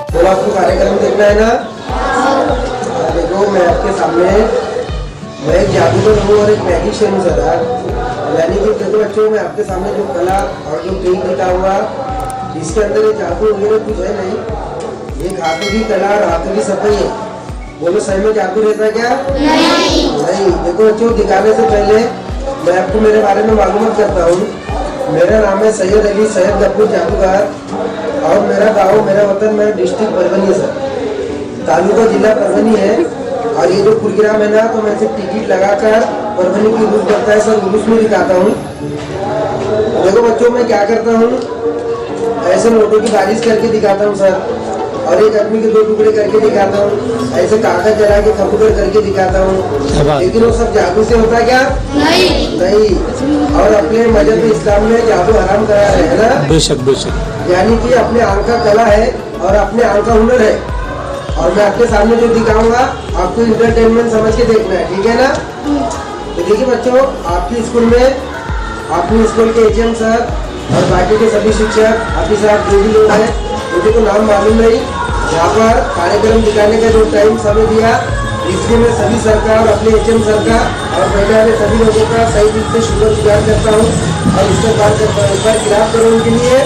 तो आपको कार्यक्रम देखना है ना। देखो मैं आपके सामने मैं एक जादूगर हूँ और एक मैजिशियन हूँ सर। यानी कि देखो बच्चों, मैं आपके सामने जो कला और जो ट्रिक दिखाऊंगा इसके अंदर ये जादू वगैरह कुछ है नहीं। ये हाथों की कला और हाथों की सफाई है। बोलो सही में जादू रहता है क्या? नहीं। देखो बच्चों, दिखाने से पहले मैं आपको मेरे बारे में मालूमात करता हूँ। मेरा नाम है सैयद अली सैयद गफूर जादूगर और मेरा गाँव, मेरा वतन, मेरा डिस्ट्रिक्ट परभनी है सर। तालुका जिला परभनी है। और ये जो प्रोग्राम है ना, तो मैं सिर्फ टिकट लगाकर परभनी की रूप करता है सर, उर्दू में दिखाता हूँ। देखो बच्चों, मैं क्या करता हूँ, ऐसे नोटों की बारिश करके दिखाता हूँ सर, और एक आदमी के 2 टुकड़े करके दिखाता हूँ, ऐसे कागज जला के खपुकर करके दिखाता हूँ। लेकिन वो सब जादू से होता है क्या? नहीं। और अपने मजहब इस्लाम में जादू हराम कराया है ना। बेशक बेशक। यानी कि अपने आंख का कला है और अपने आंख का हुनर है। और मैं आपके सामने जो दिखाऊंगा आपको इंटरटेनमेंट समझ के देखना है, ठीक है ना। तो देखिए बच्चों, आपकी स्कूल में अपनी स्कूल के एचएम सर और बाकी के सभी शिक्षक, ऑफिसर साहब जो भी लोग हैं, मुझे तो नाम मालूम नहीं, यहाँ पर कार्यक्रम दिखाने का जो टाइम समय दिया, इसलिए मैं सभी सर का और अपने एचएम सर का और पहले वाले सभी लोगों का सही दिल से शुक्रगुजार करता हूँ और इस्तेमाल करता हूँ। एक बार खिलाफ करो उनके लिए।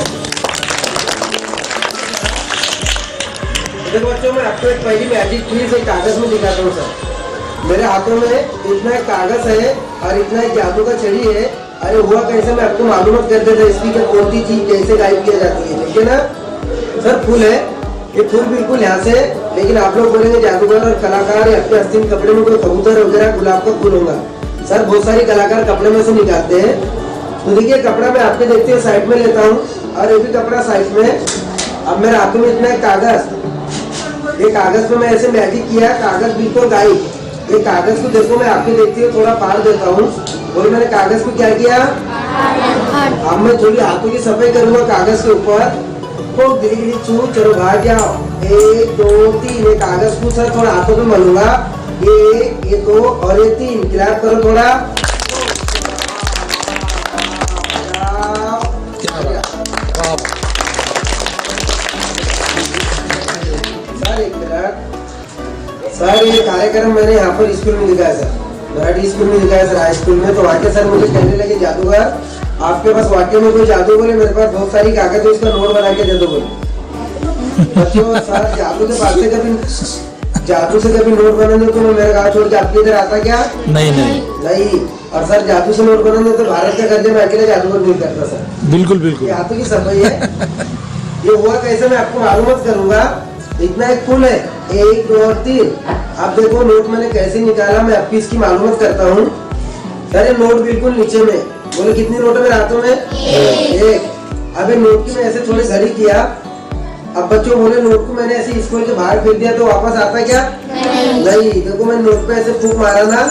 देखो बच्चों, मैं आपको एक पहली मैजिक ट्रिक एक कागज में दिखाता हूँ सर। मेरे हाथों में इतना एक कागज है और इतना एक जादू का छड़ी है। अरे हुआ कैसे, मैं आपको मालूमात कर देता इसकी कि कौन सी चीज कैसे गायब किया जाती है, ठीक है ना सर। फूल है, ये फूल बिल्कुल यहाँ से, लेकिन आप लोग बोलेंगे जादूगर और कलाकार या अपने आस्तीन कपड़े में कोई कबूतर वगैरह गुलाब का फूल होगा। सर बहुत सारे कलाकार कपड़े में से निकालते हैं। तो देखिए, कपड़ा मैं आपके देखते हुए साइड में लेता हूँ और ये भी कपड़ा साइड में। अब मेरे हाथों में इतना एक कागज, ये कागज पे मैं ऐसे मैजिक किया, कागज बिल्कुल गायब। ये कागज को देखो, मैं आपके देखते हुए थोड़ा पार देता हूँ और मैंने कागज को क्या किया, अब मैं थोड़ी हाथों की सफाई करूंगा कागज के ऊपर। तो गिरी छू, चलो भाग जाओ, 1 2 3। ये कागज को सर थोड़ा हाथों में मलूंगा, ये 2 और ये 3। क्लैप करो थोड़ा। सर ये कार्यक्रम मैंने यहाँ पर स्कूल में दिखाया सर, मराठी स्कूल में दिखाया सर, हाई स्कूल में। तो वहाँ के सर मुझे कहने लगे, जादूगर आपके पास वाकई में कोई जादू? बोले मेरे पास बहुत सारी कागज है, इसका नोट बना के दे दो बोले। बच्चों सर जादू से कभी नोट बनाने तो मैं मेरा गाँव छोड़ के आपके इधर आता क्या? नहीं। और सर जादू से नोट बनाने तो भारत का कर्जे में अकेले जादूगर नहीं करता सर। बिल्कुल बिल्कुल। हाथों की सफाई है। ये हुआ कैसे, मैं आपको मालूमात करूंगा। इतना एक फूल है, 1 2 और 3। अब देखो नोट मैंने कैसे निकाला, मैं आपकी इसकी मालूमात करता हूँ। सर ये नोट बिल्कुल नीचे में, बोले कितनी नोट है मेरे हाथों में? 1। अब ये नोट की मैं ऐसे थोड़ी घड़ी किया। अब बच्चों बोले नोट को मैंने ऐसे स्कूल के बाहर फेंक दिया तो वापस आता क्या? नहीं। देखो मैं नोट पे ऐसे फूंक मारा ना,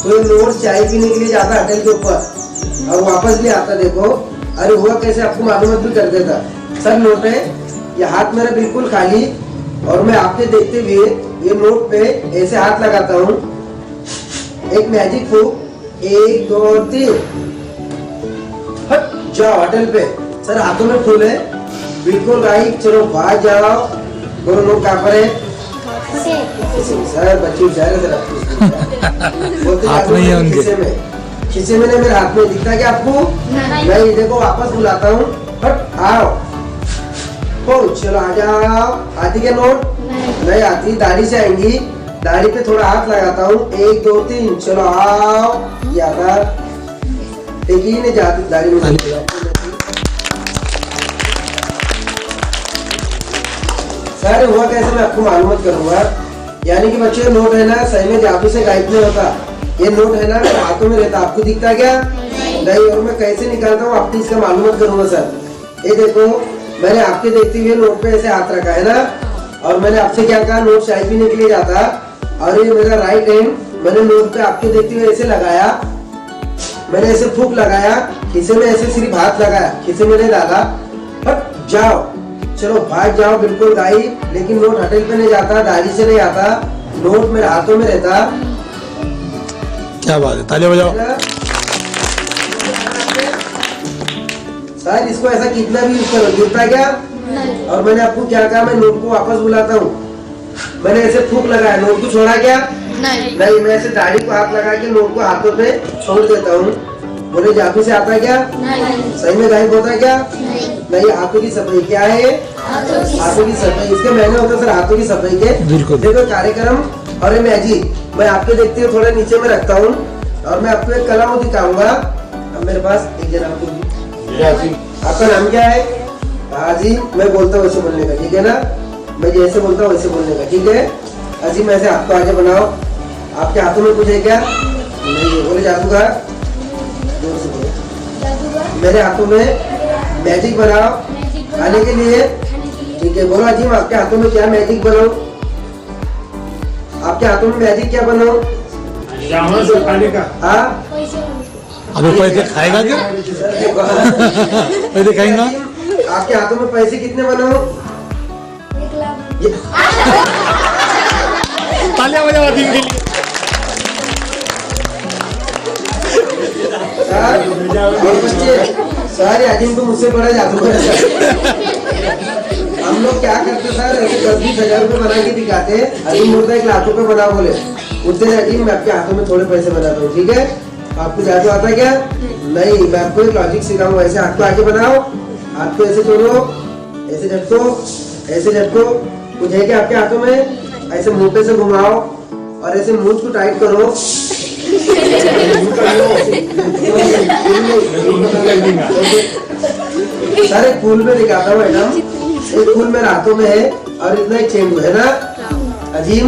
तो ये नोट चाय पीने के लिए जाता होटल के ऊपर और वापस भी आता। देखो अरे हुआ कैसे, आपको मालूमात भी कर देता। सर नोट है, ये हाथ मेरा बिल्कुल खाली और मैं आपके देखते हुए ये नोट पे ऐसे हाथ लगाता हूँ। एक मैजिक फूक, 1 2 और 3। हट जाओ होटल पे। सर हाथों में फूल है, बिल्कुल गायब। चलो बाहर जाओ। दोनों लोग कहाँ पर है? सर बच्चे बेचारे सर खीसे में मेरे हाथ में दिखता क्या आपको? नहीं। देखो वापस बुलाता हूँ, हट आओ। चलो आ जाओ। आती क्या नोट? नहीं आती, दाढ़ी से आएंगी। दाढ़ी पे थोड़ा हाथ लगाता हूँ, 1 2 3। चलो आओ। यादा एक ही नहीं जाती दाढ़ी में। सर हुआ कैसे, मैं आपको मालूमात करूंगा। यानी कि बच्चे नोट है ना, सही में जादू से गायब नहीं होता। ये नोट है ना मेरे हाथों में रहता, आपको दिखता क्या? नहीं। और मैं कैसे निकालता हूँ आपकी इसका मालूमात करूंगा सर। ये देखो मैंने आपके देखते हुए नोट पे ऐसे हाथ रखा है ना, और मैंने आपसे क्या कहा, नोट चाय पीने के लिए जाता। और ये मेरा राइट हैंड मैंने नोट पे आपके देखते हुए ऐसे लगाया। मैंने ऐसे फूक लगाया, खीसे में ऐसे सिर्फ हाथ लगाया, खीसे में नहीं डाला। हट जाओ, चलो भाग जाओ, बिल्कुल गायब। लेकिन नोट होटल पे नहीं जाता, दाढ़ी से नहीं आता, नोट मेरे हाथों में रहता। क्या बात है, तालियां बजाओ। सर इसको ऐसा कितना भी यूज करो, गिरता क्या? और मैंने आपको क्या कहा, मैं नोट को वापस बुलाता हूँ। मैंने ऐसे फूंक लगाया, नोट को छोड़ा क्या? नहीं, मैं ऐसे दाढ़ी को हाथ लगा के नोट को हाथों पे छोड़ देता हूँ। बोले जादू से आता क्या? सही में गायब होता क्या? नहीं, हाथों की सफाई क्या है? हाथों की सफाई, इसके मैंने होता सर हाथों की सफाई के। देखो कार्यक्रम और मैजिक मैं आपके देखते हुए थोड़ा नीचे में रखता हूँ और मैं आपको एक कला दिखाऊंगा। अब मेरे पास एक जन आपका नाम क्या है? हाजी, मैं बोलता हूँ वैसे बोलने का, ठीक है ना? मैं जैसे बोलता हूँ वैसे बोलने का, ठीक है? अजीम ऐसे हाथ को आगे बनाओ। आपके हाथों में कुछ है क्या? नहीं। बोले जादूगर, जोर से बोलो। मेरे हाथों में मैजिक बनाओ खाने के लिए, ठीक है? बोलो अजीम आपके हाथों में क्या मैजिक बनाओ? आपके हाथों में मैजिक क्या बनाओ? खाने का। हाँ, अभी पैसे खाएगा क्या? पैसे खाएगा? आपके हाथों में पैसे कितने बनाओ? तालियां बजाओ अजीम के लिए। सर और बच्चे सारे अजीम को मुझसे बड़ा जादूगर है। हम लोग क्या करते सर, ऐसे 10-20 हजार रुपए बना के दिखाते हैं। अजीम बोलता है कि लाखों पे बनाओ, बोले उस दिन अजीम मैं आपके हाथों में थोड़े पैसे बनाता हूँ, ठीक है? आपको जादू आता है क्या? नहीं, मैं आपको एक लॉजिक सिखाऊंगा। ऐसे हाथ को आगे बनाओ, हाथ को ऐसे तोड़ो, ऐसे झटको, ऐसे झटको। कुछ है क्या आपके हाथों में? ऐसे मुंह पे से घुमाओ और ऐसे मुंह को टाइट करो। सर एक फूल में दिखाता हूँ मैडम, एक फूल मेरे हाथों में है और इतना एक चेंडू है ना अजीम,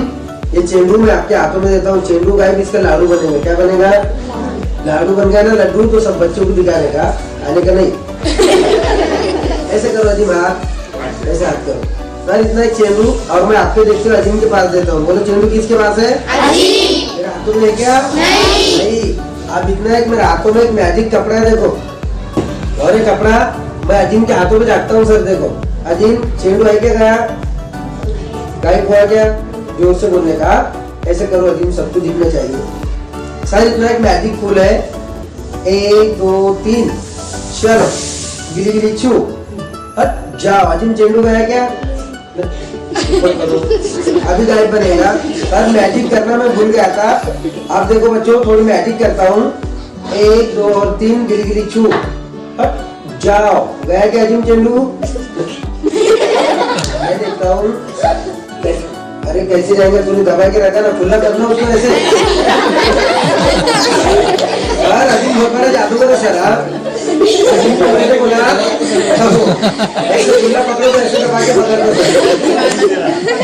ये चेंडू मैं आपके हाथों में देता हूँ। चेंडू गायब, इसका लाडू बनेगा। क्या बनेगा? लाडू बन गया ना लड्डू, तो सब बच्चों को दिखाने का, आने का नहीं। ऐसे करो अजीम, हाथ ऐसे हाथ करो। सर इतना एक चेंडू और मैं आपके देखते हुए अजीम के पास देता हूँ। बोलो चेंडू किसके पास है? मेरे हाथों में है क्या? नहीं। अब इतना एक मेरे हाथों में एक मैजिक कपड़ा है, देखो। और ये कपड़ा मैं अजीम के हाथों में जाता हूँ। सर देखो अजीम, चेंडू है क्या? गया गायब हुआ क्या? जोर से बोलने का। ऐसे करो अजीम, सबको दिखना चाहिए। सर इतना एक मैजिक फूल है, 1 2 3 चलो गिरी गिरी छू हट जाओ। अजीम चेंडू गया क्या? अभी गायब बनेगा। सर मैजिक करना मैं भूल गया था। आप देखो बच्चों, थोड़ी मैजिक करता हूँ। 1 2 और 3 गिरी गिरी छू हट जाओ। गया क्या अजीम चेंडू? मैं देखता हूँ। अरे कैसे जाएंगे? तूने दबा के रखा ना, खुला करना उसको ऐसे। सर अजीम बहुत बड़ा जादूगर है सर। अजीम को मैंने बोला ऐसे खुला पकड़ो तो ऐसे दबा के पकड़ो।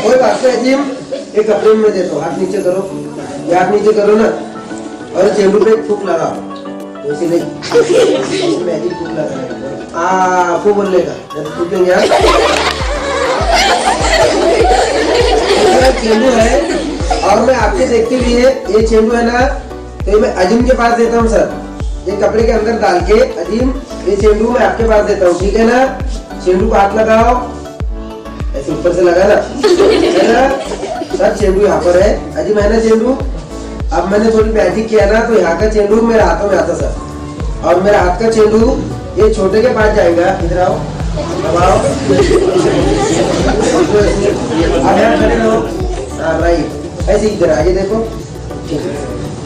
कोई बात नहीं अजीम, एक कपड़े में देता हूँ। हाथ नीचे करो, ये हाथ नीचे करो ना, और चेंडू पे एक फूंक लगाओ। वैसे नहीं, मैजिक फूंक लगाएगा। फूंक बोलने का, जब फूकेंगे आप चेंडू है और मैं आपके देखते हुए ये चेंडू है ना, तो मैं अजीम के पास देता हूँ। सर ये कपड़े के अंदर डाल के अजीम, ये चेंडू मैं आपके पास देता हूँ, ठीक है ना? चेंडू को हाथ लगाओ, ऐसे ऊपर से लगा ना, है ना? सर चेंडू यहाँ पर है अजीम, है ना चेंडू? अब मैंने थोड़ी मैजिक किया ना, तो यहाँ का चेंडू मेरे हाथों में आता सर, और मेरे हाथ का चेंडू ये छोटे के पास जाएगा। इधर आओ, दबाओ, अब यहाँ खड़े रहो। हाँ राइट, ऐसे इधर आगे देखो।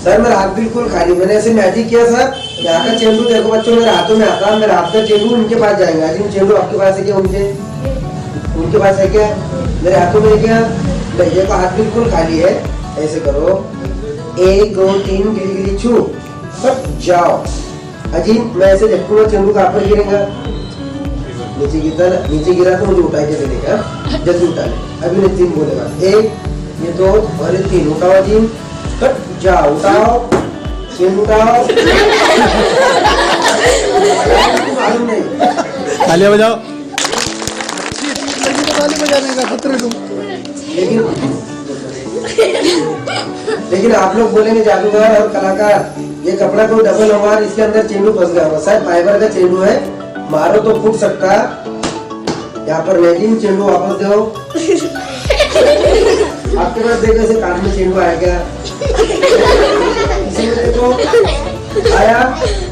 सर मेरा हाथ बिल्कुल खाली, मैंने ऐसे मैजिक किया सर। यहाँ का चेंडू देखो बच्चों, मेरे हाथों में आता है। मेरे हाथ का चेंडू उनके पास जाएगा। अजीम चेंडू आपके पास है क्या? उनके पास है क्या? मेरे हाथों में है क्या? भैया का हाथ बिल्कुल खाली है। ऐसे करो, 1 2 3 गिरी गिरी छू सब जाओ। अजीम मैं ऐसे झटकूंगा, चेंडू कहाँ पर गिरेगा? नीचे गिरता ना, नीचे गिरा तो मुझे उठा के देगा, जल्दी उठा ले। अभी मैं 3 बोलेगा, 1 ये 2 और ये 3। उठाओ अजीम, कट जाओ, उठाओ चेंडू उठाओ। मालूम नहीं, तालियां बजाओ। लेकिन आप लोग बोलेंगे जादूगर और कलाकार, ये कपड़ा कोई डबल हमार, इसके अंदर चेंडू फंस गया होगा। शायद फाइबर का चेंडू है, मारो तो फूट सकता है। यहाँ पर लेकिन चेंडू वापस दो। आपके पास देखो ऐसे कान में चेंडू आया क्या? इसी में देखो आया,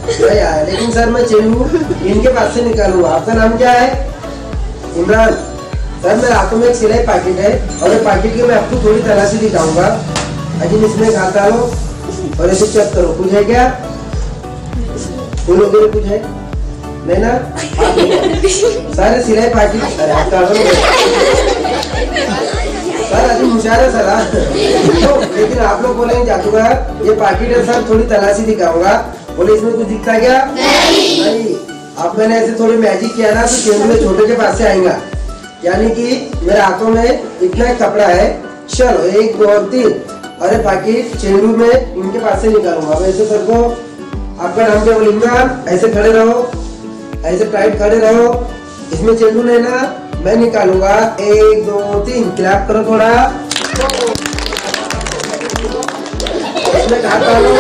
नहीं आया। लेकिन सर मैं चेंडू इनके पास से निकालूंगा। आपका नाम क्या है? इमरान सर, मेरे हाथों में एक सिलाई पैकेट है और ये पैकेट की मैं आपको थोड़ी तलाशी दिखाऊंगा। अजीम इसमें हाथ डालो और इसे चेक करो, कुछ है क्या? फूल वगैरह कुछ है नहीं ना? सर सिलाई पैकेट, अरे हाथ डालो सर, अजीम होशियार है सर। तो, लेकिन आप लोग बोलेंगे जादूगर ये पैकेट है सर, थोड़ी तलाशी दिखाऊंगा। बोले इसमें कुछ दिखता क्या? नहीं। अब मैंने ऐसे थोड़ी मैजिक किया ना तो चेंडू में छोटे के पास से आएगा, यानी कि मेरे हाथों में इतना एक कपड़ा है। चलो 1 2 और 3 अरे पैकेट चेंडू में इनके पास से निकालूंगा। अब ऐसे सर को आपका नाम क्या बोलेंगे? ऐसे खड़े रहो, ऐसे टाइट खड़े रहो। इसमें चेंडू लेना, मैं निकालूंगा। 1 2 3 क्लैप करो थोड़ा। इसमें हाथ डालो,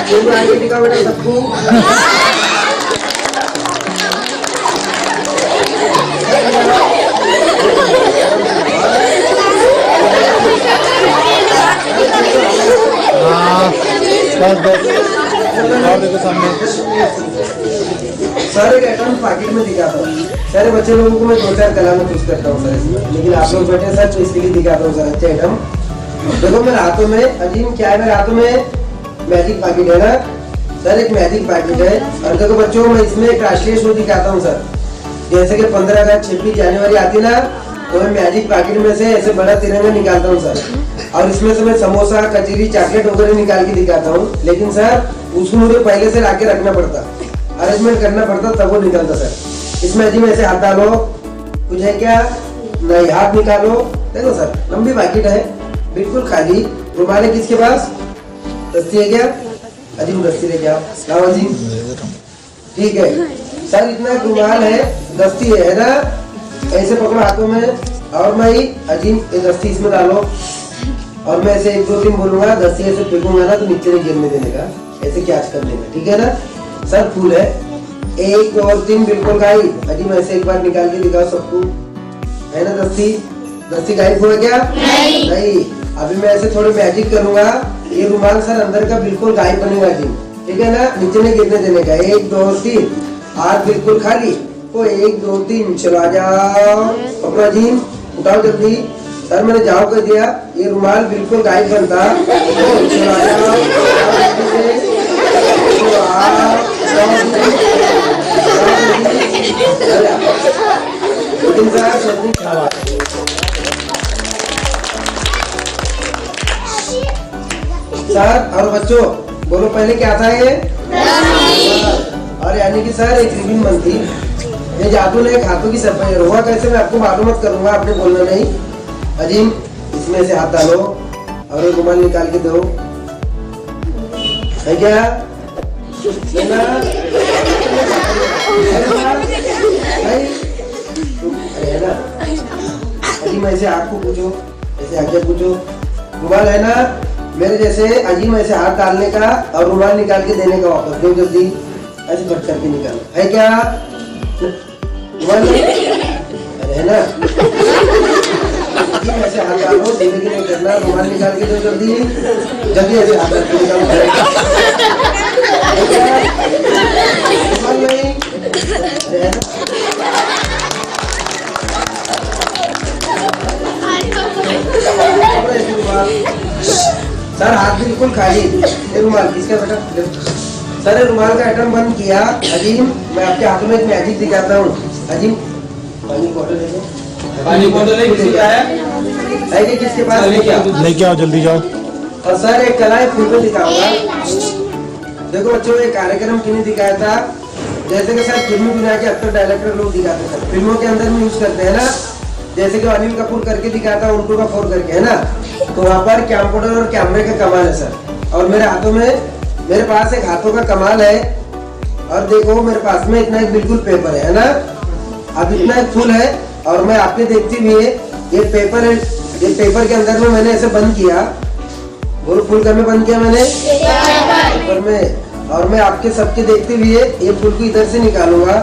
चेंडू आगे दिखाओ बेटा सबको। बस और देखो सामने। सर एक आइटम पैकेट में दिखाता हूँ। सारे बच्चे लोगों को मैं 2-4 कला में कुछ करता हूँ सर, लेकिन आप लोग बैठे सर तो इसके लिए दिखाता हूँ सर अच्छा आइटम। देखो मेरे हाथों में, अजीम क्या है मेरे हाथों में? मैजिक पैकेट है ना सर, एक मैजिक पैकेट है। और देखो बच्चों मैं इसमें एक राष्ट्रीय शो दिखाता हूँ सर। जैसे कि 15 अगस्त 26 जनवरी आती ना, तो मैं मैजिक पैकेट में से ऐसे बड़ा तिरंगा निकालता हूँ सर। और इसमें से मैं समोसा कचौरी चॉकलेट वगैरह निकाल के दिखाता हूँ, लेकिन सर उसको मुझे पहले से लाके रखना पड़ता, अरेंजमेंट करना पड़ता, तब वो निकलता सर। इसमें अजीब ऐसे हाथ डालो, कुछ है क्या? नहीं, हाथ निकालो। देखो सर लंबी पैकेट है, बिल्कुल खाली। रुमाल है किसके पास? दस्ती है क्या? अजीब दस्ती है क्या? लाओ अजीब, ठीक है सर। इतना रुमाल है, दस्ती है ना, ऐसे पकड़ो हाथों में। और मैं अजीब ये दस्ती इसमें डालो और मैं ऐसे 1 2 3 बोलूंगा, दस्ती ऐसे फेंकूंगा ना तो नीचे नहीं गिरने देने का, ऐसे कैच कर लेना, ठीक है ना सर? फूल है 1 2 और 3 बिल्कुल गायब। अजीब ऐसे एक बार निकाल के दिखाओ सबको, है ना दस्ती? दस्ती गायब हुआ क्या? नहीं। अभी मैं ऐसे थोड़ी मैजिक करूंगा, ये रुमाल सर अंदर का बिल्कुल गायब बनेगा अजीब, ठीक है ना? नीचे नहीं गिरने देने का। 1 2 3 हाथ बिल्कुल खाली। ओ 1 2 3 चलो आ जाओ, अपना जीन उठाओ जल्दी। सर मैंने जाओ कर दिया, ये रुमाल बिल्कुल गायब बनता। चलो आ जाओ, सर। और बच्चों बोलो पहले क्या था ये? और यानी कि सर एक रिबिन बनती, ये जादू ने एक हाथों की सफाई हुआ कैसे मैं आपको मालूमात करूंगा, आपने बोलना नहीं। अजीम इसमें से हाथ डालो और एक रुमाल निकाल के दो, है क्या? है ना? अजीम ऐसे आपको पूछो, ऐसे आगे पूछो। रुमाल है ना मेरे जैसे? अजीम ऐसे हाथ डालने का और रुमाल निकाल के देने का, वापस दो जल्दी, ऐसे कट करके निकालो, है क्या? रुमाल अरे है ना? ऐसे हाथ डालो, जिंदगी नहीं करना, रुमाल निकाल के दो जल्दी जल्दी, ऐसे हाथ डाल के निकालो। रुमाल नहीं, अरे है ना? सर हाथ बिल्कुल खाली। ये रुमाल किसका बेटा? सर ये रुमाल का आइटम बंद किया। अजीम मैं आपके हाथों में एक मैजिक दिखाता हूँ। अजीम पानी बॉटल ले लो, पानी बॉटल है कि किसके पास? लेके आओ, जल्दी जाओ। और सर एक कला है फूल में दिखाऊंगा। देखो बच्चों ये कार्यक्रम किन्हीं दिखाया था, जैसे कि सर फिल्मी दुनिया के अक्सर डायरेक्टर लोग दिखाते हैं, फिल्मों के अंदर में यूज करते हैं ना, जैसे कि अनिल कपूर करके दिखाता है, उनको का 4 करके, है ना? तो वहाँ पर कैमकोडर और कैमरे का कमाल है सर। और मेरे हाथों में, मेरे पास एक हाथों का कमाल है। और देखो मेरे पास में इतना एक बिल्कुल पेपर है ना, अब इतना एक फूल है। और मैं आपके देखती हुए ये पेपर है, ये पेपर के अंदर में मैंने ऐसे बंद किया, बोलो फूल में बंद किया मैंने पेपर में। और मैं आपके सबके देखते हुए ये फूल को इधर से निकालूंगा,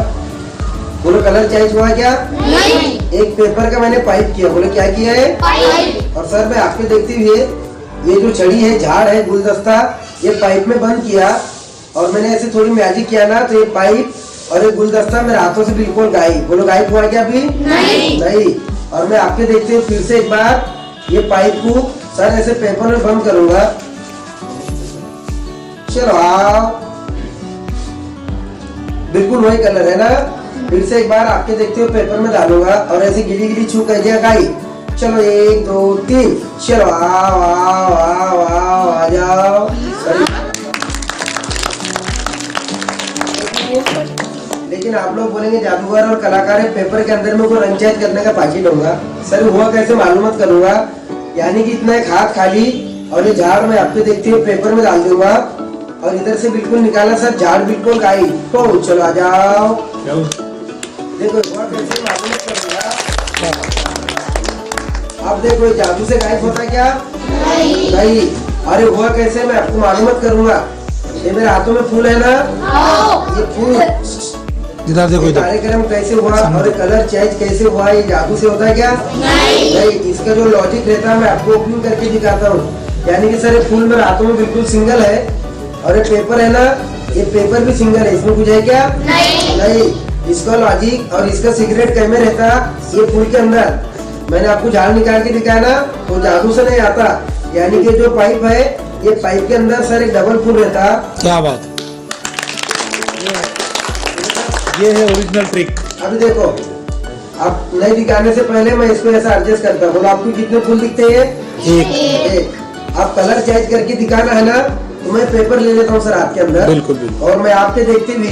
बोलो कलर चेंज हुआ क्या? नहीं। एक पेपर का मैंने पाइप किया, बोले क्या किया है? पाइप। और सर मैं आपके देखते हुए ये जो छड़ी है, झाड़ है, गुलदस्ता, ये पाइप में बंद किया। और मैंने ऐसे थोड़ी मैजिक किया ना, तो ये पाइप और एक गुलदस्ता मेरे हाथों से बिल्कुल गायब। बोलो गायब हुआ क्या अभी? नहीं। और मैं आपके देखते हुए फिर से एक बार ये पाइप को सर ऐसे पेपर में बंद करूंगा। चलो आओ, बिल्कुल वही कलर है ना। फिर से एक बार आपके देखते हुए पेपर में डालूंगा और ऐसे गिली गिली छू कर दिया गायब। चलो 1 2 3 चलो आओ आओ आओ आओ आ जाओ। लेकिन आप लोग बोलेंगे जादूगर और कलाकार है, पेपर के अंदर में कोई रंग चेंज करने का पाकिट होगा। सर हुआ कैसे मालूम करूंगा, यानी कि इतना एक हाथ खाली और ये झाड़ मैं आपके देखते हुए पेपर में डाल दूंगा और इधर से बिल्कुल निकाला सर, झाड़ बिल्कुल गायब। तो चलो आ जाओ, देखो हुआ कैसे मालूम करूंगा। अब देखो ये जादू से गायब होता क्या? नहीं। अरे हुआ कैसे मैं आपको मालूम करूंगा। ये मेरे हाथों में फूल है ना, ये फूल इधर देखो, इधर कार्यक्रम कैसे हुआ और कलर चेंज कैसे हुआ, ये जादू से होता है क्या? नहीं। इसका जो लॉजिक रहता है मैं आपको ओपनिंग करके दिखाता हूँ। यानी कि सर ये फूल मेरे हाथों में बिल्कुल सिंगल है और ये पेपर है ना, ये पेपर भी सिंगल है। इसमें कुछ है क्या? नहीं। इसका लॉजिक और इसका सीक्रेट कैसे रहता, ये फूल के अंदर मैंने आपको झाड़ निकाल के दिखाया ना, तो जादू से नहीं आता। यानी कि जो पाइप है, ये पाइप के अंदर सर एक डबल फूल रहता। क्या बात, ये है ओरिजिनल ट्रिक। अभी देखो, आप नहीं दिखाने से पहले मैं इसको ऐसा एडजस्ट करता हूँ। आपको कितने फूल दिखते हैं? एक। आप कलर चेंज करके दिखाना है ना, तो मैं पेपर ले लेता हूँ सर हाथ के अंदर। बिल्कुल। और मैं आपके देखते हुए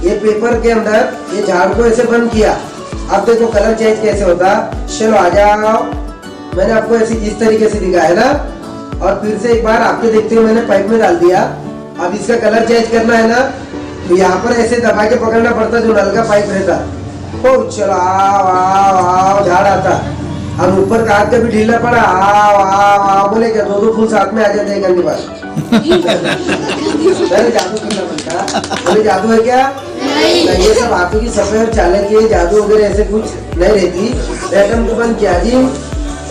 ये पेपर के अंदर ये झाड़ को ऐसे बंद किया। अब देखो कलर चेंज कैसे होता। चलो आ जाओ, मैंने आपको ऐसे इस तरीके से दिखाया है ना, और फिर से एक बार आपके देखते हुए मैंने पाइप में डाल दिया। अब इसका कलर चेंज करना है ना, तो यहाँ पर ऐसे दबा के पकड़ना पड़ता जो नल का पाइप रहता। ओ चलो आओ आओ आओ, झाड़ आता। अब ऊपर का हाथ कभी ढीला पड़ा, आओ आओ आओ बोले क्या, 2 फूल साथ में आ जाते हैं करने बाद। जादू करना पड़ता, बोले जादू है क्या? नहीं। ये सब हाथों की सफाई और चालक की जादू वगैरह ऐसे कुछ नहीं रहती। पैटर्न को बंद किया जी,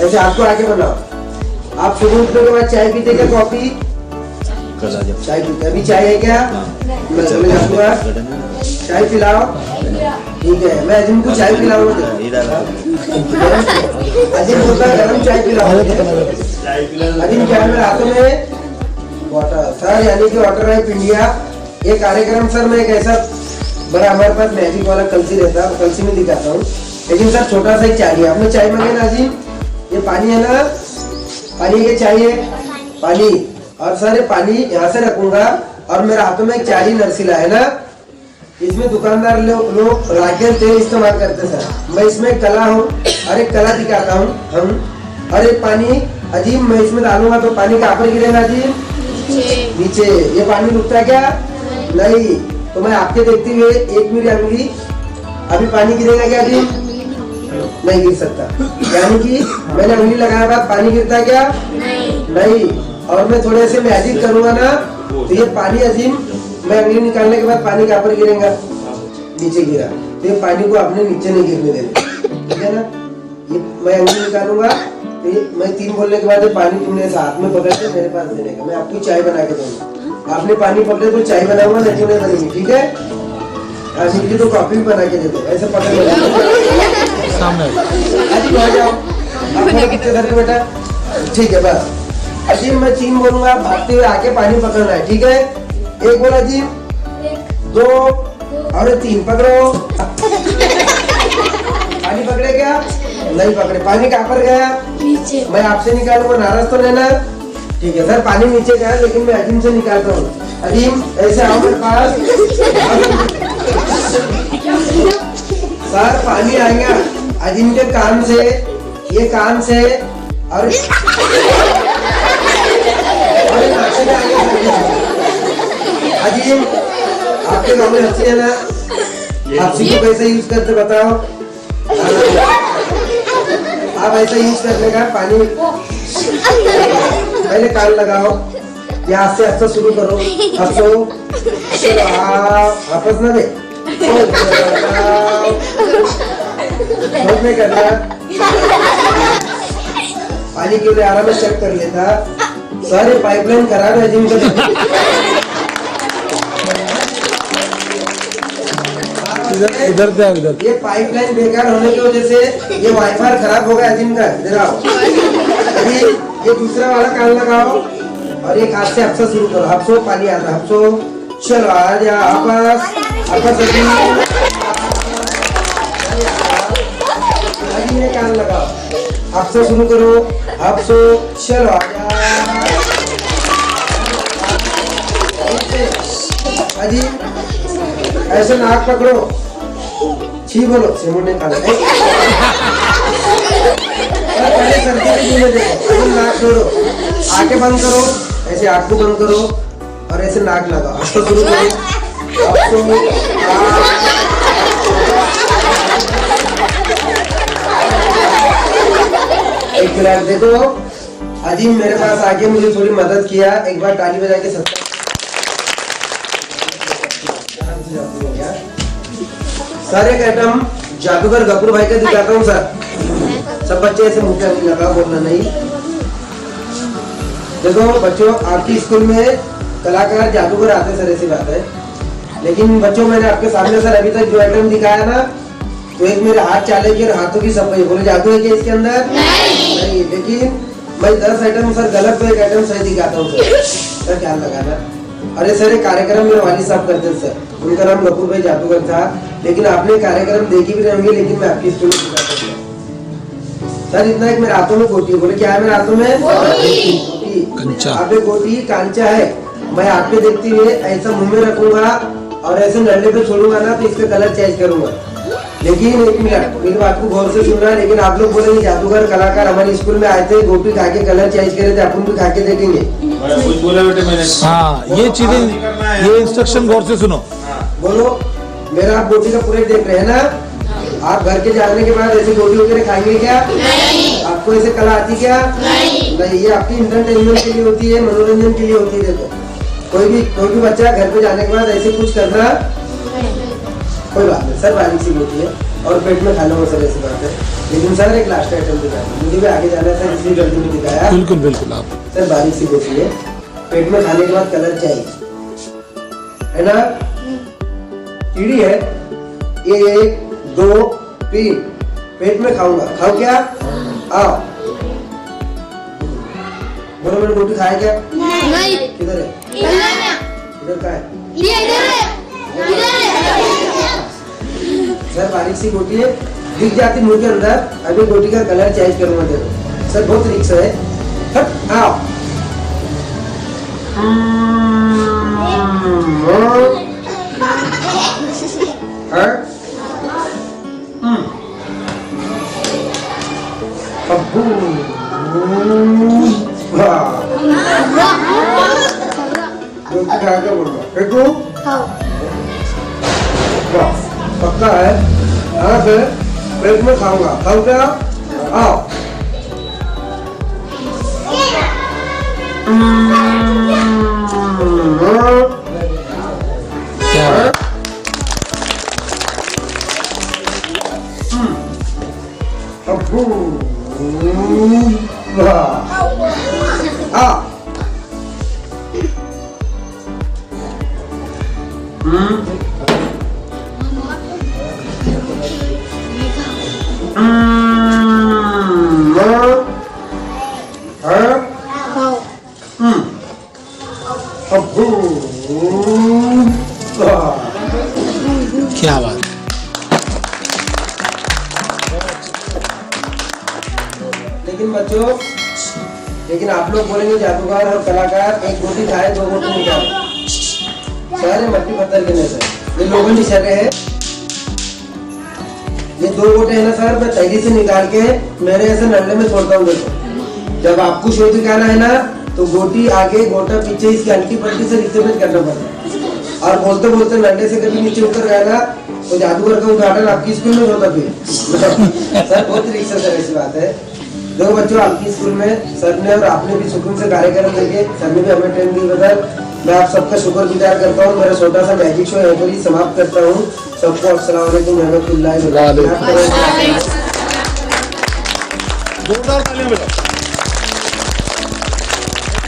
ऐसे आपको आगे बनाओ। आप सुबह उठने के बाद चाय पीते क्या, कॉफी? चाय पीते। अभी चाय है क्या? चाय पिलाओ, ठीक है। मैं अजीम को चाय पिलाऊंगा। अजीम बोलता है गरम चाय पिलाओ। अजीम चाय में हाथों में वाटर सर, यानी कि वाटर लाइफ इंडिया ये कार्यक्रम सर मैं एक ऐसा बड़ा हमारे पास मैजिक वाला कलसी रहता है, कलसी में दिखाता हूँ। लेकिन सर छोटा सा ही चाहिए। आपने चाय मांगे ना अजीम, ये पानी है ना, पानी के चाहिए पानी। और सर ये पानी यहाँ से रखूंगा और मेरे हाथों में एक चाली नरसिला है ना, इसमें दुकानदार लोग राकेल तेल इस्तेमाल करते सर। मैं इसमें कला हूँ और एक कला दिखाता हूँ हम। और एक पानी अजीम मैं इसमें डालूंगा तो पानी कहाँ पर गिरेगा अजीम? नीचे। ये पानी रुकता है क्या? नहीं। तो मैं आपके देखते हुए एक मेरी अंगली, अभी पानी गिरेगा क्या अजीम? नहीं गिर सकता। यानी कि मैंने अंगली लगाया बाद पानी गिरता है क्या? नहीं। और मैं थोड़े से मैजिक करूंगा ना, तो ये पानी अजीम मैं अंगली निकालने के बाद पानी कहाँ पर गिरेगा? नीचे गिरा। तो ये पानी को आपने नीचे नहीं गिरने देना, ठीक है ना। ये मैं अंगली निकालूंगा, तो ये मैं 3 बोलने के बाद ये पानी तुमने हाथ में पकड़ के मेरे पास देने का। मैं आपको चाय बना के दूंगा। आपने पानी पकड़े तो चाय बनाऊंगा, नहीं तो नहीं बनेगी, ठीक है। अजीम की तो कॉफी भी बना के दे दो, ऐसे पकड़ सामने। अजीम आ जाओ, आप बेटा, ठीक है बस। अजीम मैं 3 बोलूंगा, भागते हुए आके पानी पकड़ना है, ठीक है। 1 बोला अजीम, 2 और 3 पकड़ो। पानी पकड़े क्या? नहीं पकड़े। पानी कहाँ पर गया? नीचे। मैं आपसे निकालूंगा, नाराज तो लेना, ठीक है सर। पानी नीचे गया लेकिन मैं अजीम से निकालता हूँ। अजीम ऐसे आओ मेरे पास। सर पानी आएगा अजीम के कान से, ये कान से और अजीम आपके गाँव में हंसी है ना, हंसी को कैसे यूज करते बताओ। आप ऐसा यूज करने का, पानी पहले कान लगाओ, यहाँ से हंसना शुरू करो, हंसो। चलो आपस ना दे नहीं करना। पानी के लिए आराम से चेक कर लेता। सारे पाइपलाइन खराब है जिम का। इधर से आओ, इधर। ये पाइपलाइन बेकार होने की वजह से ये वाईफाई खराब हो गया अजीम का। इधर आओ। अभी ये दूसरा वाला कान लगाओ और एक हाथ से हफ्सा शुरू करो। हफ्सो पानी आता है, हफ्सो। चलो आ जा आपस अजीम ने कान लगाओ। हफ्सो शुरू करो। हफ्सो चलो आ जा अजीम। ऐसे नाक पकड़ो, छी बोलो, सिमुने कान नाक छोड़ो, आंखें बंद करो, ऐसे आंख को बंद करो और ऐसे नाक लगाओ। हंसो शुरू करो। एक मिनट देखो, अजीम मेरे पास आके मुझे थोड़ी मदद किया। एक बार ताली बजा के सबका सर एक आइटम जादूगर गफूर भाई का दिखाता हूँ सर। सब बच्चे ऐसे मुंह पे लगा बोलना नहीं। देखो बच्चों, आपकी स्कूल में कलाकार जादूगर आते सर, ऐसी बात है। लेकिन बच्चों मैंने आपके सामने सर अभी तक जो आइटम दिखाया ना, तो एक मेरे हाथ चाले की और हाथों की सफाई। बोले जादू है क्या इसके अंदर? नहीं। लेकिन मैं 10 आइटम सर गलत तो एक आइटम सही दिखाता हूँ सर, ख्याल लगाना। अरे सर, एक कार्यक्रम मेरे वाली साहब करते थे सर, उनका नाम गफूर भाई जादूगर था। लेकिन आपने कार्यक्रम देखी भी नहीं होंगी, लेकिन मैं आपकी स्कूल में दिखाता हूँ सर। इतना एक मेरे हाथों में गोटी। बोले क्या है मेरे हाथों में? गोटी। आपने गोटी कांचा है। मैं हाथ पे देखते हुए ऐसा मुंह में रखूंगा और ऐसे नल्ले पे छोड़ूंगा ना, तो इसका कलर चेंज करूंगा। लेकिन एक मिनट, मेरी बात को गौर से सुनना है। लेकिन आप लोग बोलेंगे जादूगर कलाकार हमारे स्कूल में आए थे, गोटी खा के कलर चेंज करे थे, अपन भी खा के देखेंगे। कुछ बोला बेटे मैंने? हाँ, ये चीजें, ये इंस्ट्रक्शन गौर से सुनो। बोलो, मेरा आप गोटी का पूरे देख रहे हैं ना? आप घर के जाने के बाद ऐसे गोटी वगैरह खाएंगे क्या? नहीं। आपको ऐसे कला आती क्या? नहीं। ये आपकी इंटरटेनमेंट के लिए होती है, मनोरंजन के लिए होती है। देखो कोई भी बच्चा घर पे जाने के बाद ऐसे कुछ करना कोई बात नहीं सर, बारीक सी गोटी है और पेट में खा लूंगा सर, ऐसी बात है। लेकिन सर एक लास्ट आइटम दिखाया, मुझे भी आगे जाना है सर, इसलिए जल्दी में दिखाया। बिल्कुल बिल्कुल। आप सर बारीक सी गोटी है, पेट में खाने के बाद कलर चाहिए, है ना? कीड़ी है ये, 1 2 3 पेट में खाऊंगा। खाओ क्या? आओ बोलो, मैंने रोटी खाया क्या? नहीं। किधर है? इधर का है सर। बारीक सी गोटी है, दिख जाती मुंह के अंदर। अभी गोटी का कलर चेंज करूंगा। देखो सर, बहुत रिक्स है। हट आओ। पक्का है? हाँ सर, पेट में खाऊंगा। खाओ क्या? आओ। क्या क्या बात। लेकिन बच्चों, लेकिन आप लोग बोलेंगे जादूगर और कलाकार एक गोटी खाए 2 गोटी नहीं खाए। सारे मट्टी पत्थर गिने सर, ये लोगों की शर्त है। ये 2 गोटे है ना सर, मैं तैली से निकाल के मेरे ऐसे नल्ले में छोड़ता हूँ। देखो जब आपको शो दिखाना है ना, तो गोटी आगे गोटा पीछे, इसकी हल्की पट्टी से रिक्शेमेंट करना पड़ता है। और बोलते बोलते नड्डे से कभी नीचे उतर गया ना, तो जादूगर का उद्घाटन आपकी स्कूल में होता फिर सर, बहुत रिक्शा सर, ऐसी बात है। देखो बच्चों, आपकी स्कूल में सर ने और आपने भी सुकून से कार्यक्रम देखे, सर ने भी हमें ट्रेन दी बदल मैं आप सबका शुक्रगुजार करता हूँ। मेरा छोटा सा मैजिक शो यहीं पर ही समाप्त करता हूँ। सबको अस्सलाम वालेकुम रहमतुल्लाहि व बरकातहू। जोरदार तालियां बजाओ।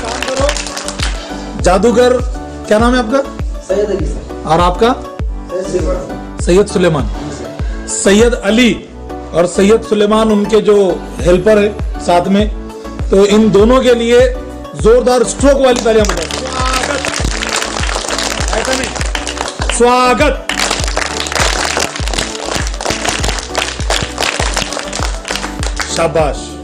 काम करो। जादूगर क्या नाम है आपका? सैयद अली सर। और आपका? सैयद सुलेमान, सैयद अली और सैयद सुलेमान उनके जो हेल्पर है साथ में, तो इन दोनों के लिए जोरदार स्ट्रोक वाली तालियां बजाएं। स्वागत, ऐसा नहीं, स्वागत। शाबाश।